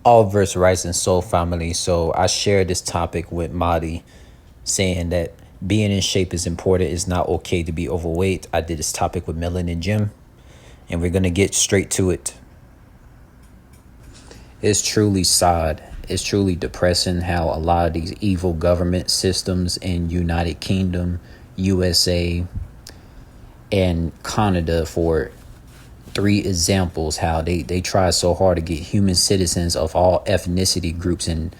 All verse Rising Soul family. So I shared this topic with Madi, saying that being in shape is important. It's not okay to be overweight. I did this topic with Melon and Jim, and we're gonna get straight to it. It's truly sad. It's truly depressing how a lot of these evil government systems in United Kingdom, USA, and Canada, for three examples, how they try so hard to get human citizens of all ethnicity groups in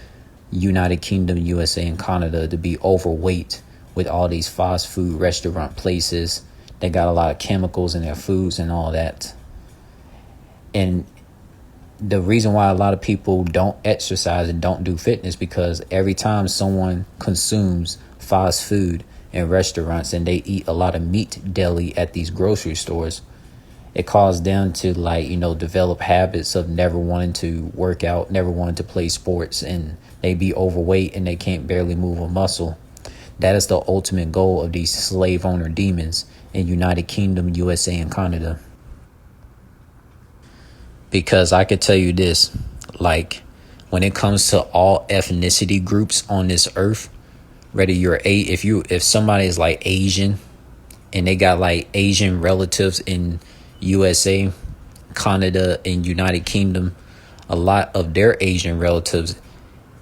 United Kingdom, USA, and Canada to be overweight with all these fast food restaurant places. They got a lot of chemicals in their foods and all that. And the reason why a lot of people don't exercise and don't do fitness, because every time someone consumes fast food in restaurants and they eat a lot of meat daily at these grocery stores, it caused them to develop habits of never wanting to work out, never wanting to play sports, and they be overweight and they can't barely move a muscle. That is the ultimate goal of these slave owner demons in United Kingdom, USA, and Canada. Because I could tell you this, when it comes to all ethnicity groups on this earth, whether if somebody is like Asian and they got like Asian relatives in USA, Canada, and United Kingdom, a lot of their Asian relatives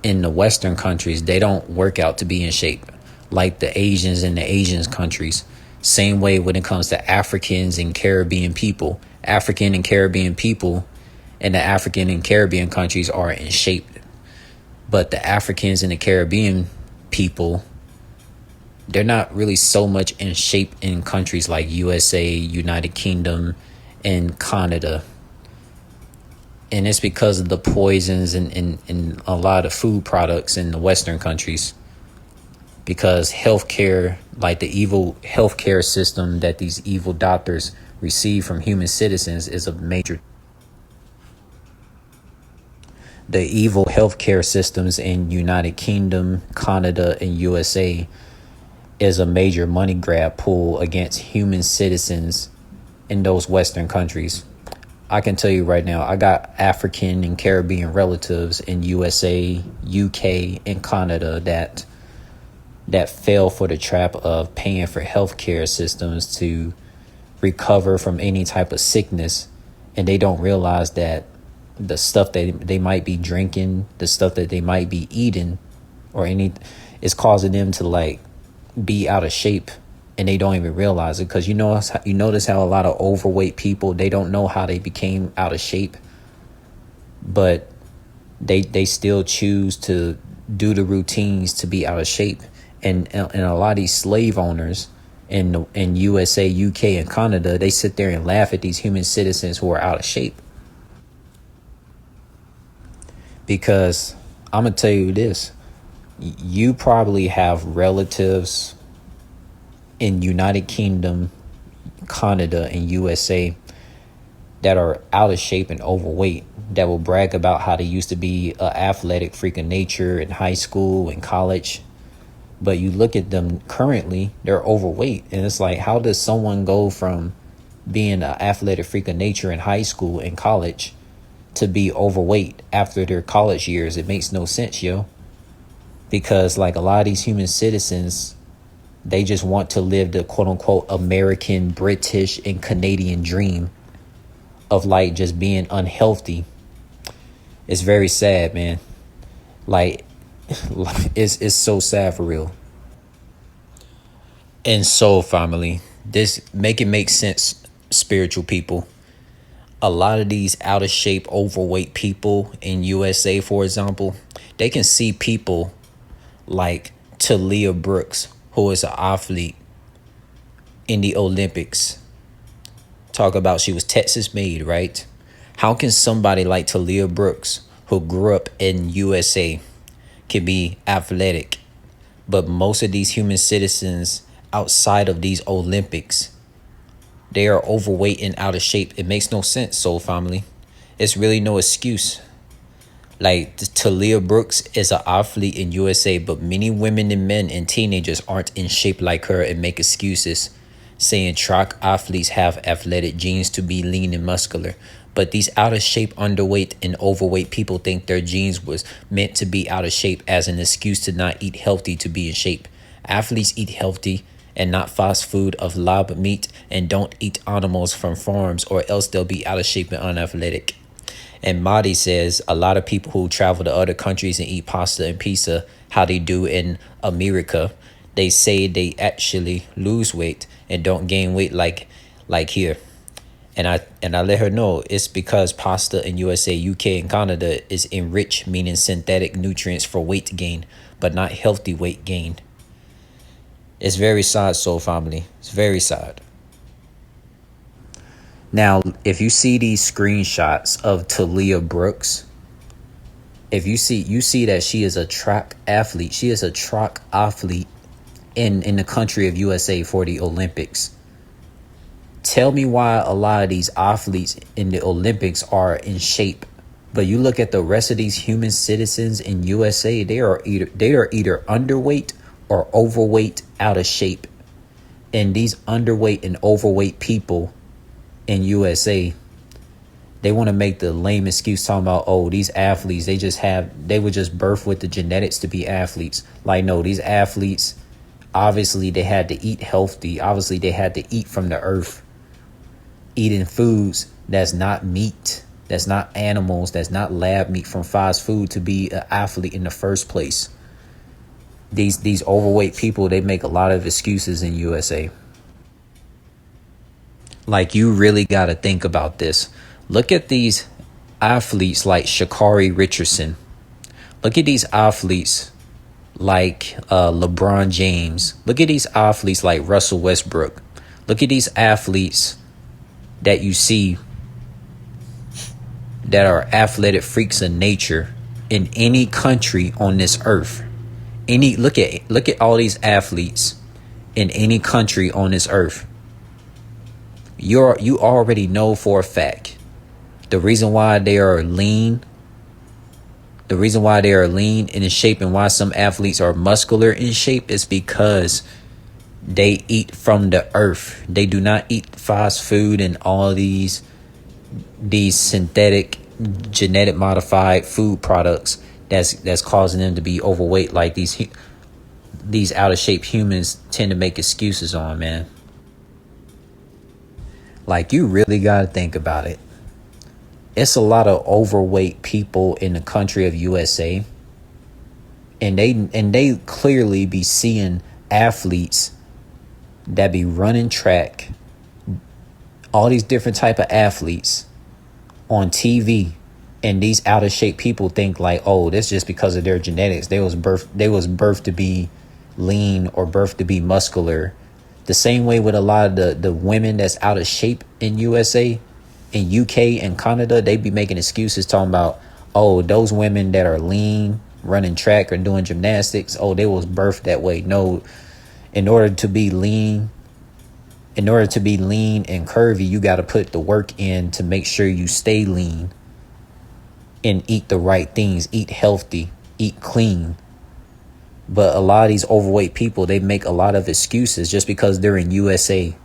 in the Western countries, they don't work out to be in shape like the Asians in the Asian countries. Same way when it comes to Africans and Caribbean people. African and Caribbean people in the African and Caribbean countries are in shape. But the Africans and the Caribbean people, they're not really so much in shape in countries like USA, United Kingdom, and Canada. And it's because of the poisons and a lot of food products in the Western countries. Because healthcare, like the evil healthcare system that these evil doctors receive from human citizens, is a major. The evil healthcare systems in United Kingdom, Canada, and USA is a major money grab pool against human citizens in those Western countries. I can tell you right now, I got African and Caribbean relatives in USA, UK, and Canada that fell for the trap of paying for healthcare systems to recover from any type of sickness, and they don't realize that the stuff that they might be drinking, the stuff that they might be eating, is causing them to be out of shape, and they don't even realize it. Because you notice how a lot of overweight people, they don't know how they became out of shape, but they still choose to do the routines to be out of shape. And a lot of these slave owners in USA, UK, and Canada, they sit there and laugh at these human citizens who are out of shape. Because I'm going to tell you this, you probably have relatives in United Kingdom, Canada, and USA that are out of shape and overweight, that will brag about how they used to be an athletic freak of nature in high school and college. But you look at them currently, they're overweight. And it's like, how does someone go from being an athletic freak of nature in high school and college to be overweight after their college years? It makes no sense, yo. Because a lot of these human citizens, they just want to live the quote unquote American, British, and Canadian dream of just being unhealthy. It's very sad, man. It's so sad for real. And so, family, this make sense, spiritual people. A lot of these out of shape, overweight people in USA, for example, they can see people like Taliyah Brooks, who is an athlete in the Olympics. Talk about she was Texas made, right? How can somebody like Taliyah Brooks, who grew up in USA, can be athletic, but most of these human citizens outside of these Olympics, they are overweight and out of shape? It makes no sense, soul family. It's really no excuse. Taliyah Brooks is an athlete in USA, but many women and men and teenagers aren't in shape like her and make excuses, saying track athletes have athletic genes to be lean and muscular. But these out of shape, underweight, and overweight people think their genes was meant to be out of shape as an excuse to not eat healthy to be in shape. Athletes eat healthy and not fast food of lab meat, and don't eat animals from farms, or else they'll be out of shape and unathletic. And Mahdi says a lot of people who travel to other countries and eat pasta and pizza, how they do in America, they say they actually lose weight and don't gain weight like here. And I let her know it's because pasta in USA, UK, and Canada is enriched, meaning synthetic nutrients for weight gain, but not healthy weight gain. It's very sad, soul family. It's very sad. Now, if you see these screenshots of Taliyah Brooks, if you see that she is a track athlete. She is a track athlete in the country of USA for the Olympics. Tell me why a lot of these athletes in the Olympics are in shape, but you look at the rest of these human citizens in USA, they are either underweight or overweight, out of shape. And these underweight and overweight people in USA, they want to make the lame excuse talking about, oh, these athletes, they were just birthed with the genetics to be athletes. Like, no, these athletes, obviously they had to eat healthy. Obviously they had to eat from the earth, eating foods that's not meat, that's not animals, that's not lab meat from fast food to be an athlete in the first place. These overweight people, they make a lot of excuses in USA. Like, you really got to think about this. Look at these athletes like Sha'Carri Richardson. Look at these athletes like LeBron James. Look at these athletes like Russell Westbrook. Look at these athletes that you see that are athletic freaks of nature in any country on this earth. Look at all these athletes in any country on this earth. You already know for a fact the reason why they are lean. The reason why they are lean and in shape, and why some athletes are muscular in shape, is because they eat from the earth. They do not eat fast food and all these synthetic, genetic modified food products that's causing them to be overweight, like these out of shape humans tend to make excuses on, man. Like, you really got to think about it. It's a lot of overweight people in the country of USA, and they clearly be seeing athletes that be running track, all these different type of athletes on TV, and these out of shape people think like, oh, that's just because of their genetics. They was birthed to be lean or birthed to be muscular. The same way with a lot of the women that's out of shape in USA, in UK and Canada, they be making excuses talking about, oh, those women that are lean, running track or doing gymnastics, oh, they was birthed that way. No, in order to be lean and curvy, you got to put the work in to make sure you stay lean and eat the right things, eat healthy, eat clean. But a lot of these overweight people, they make a lot of excuses just because they're in USA.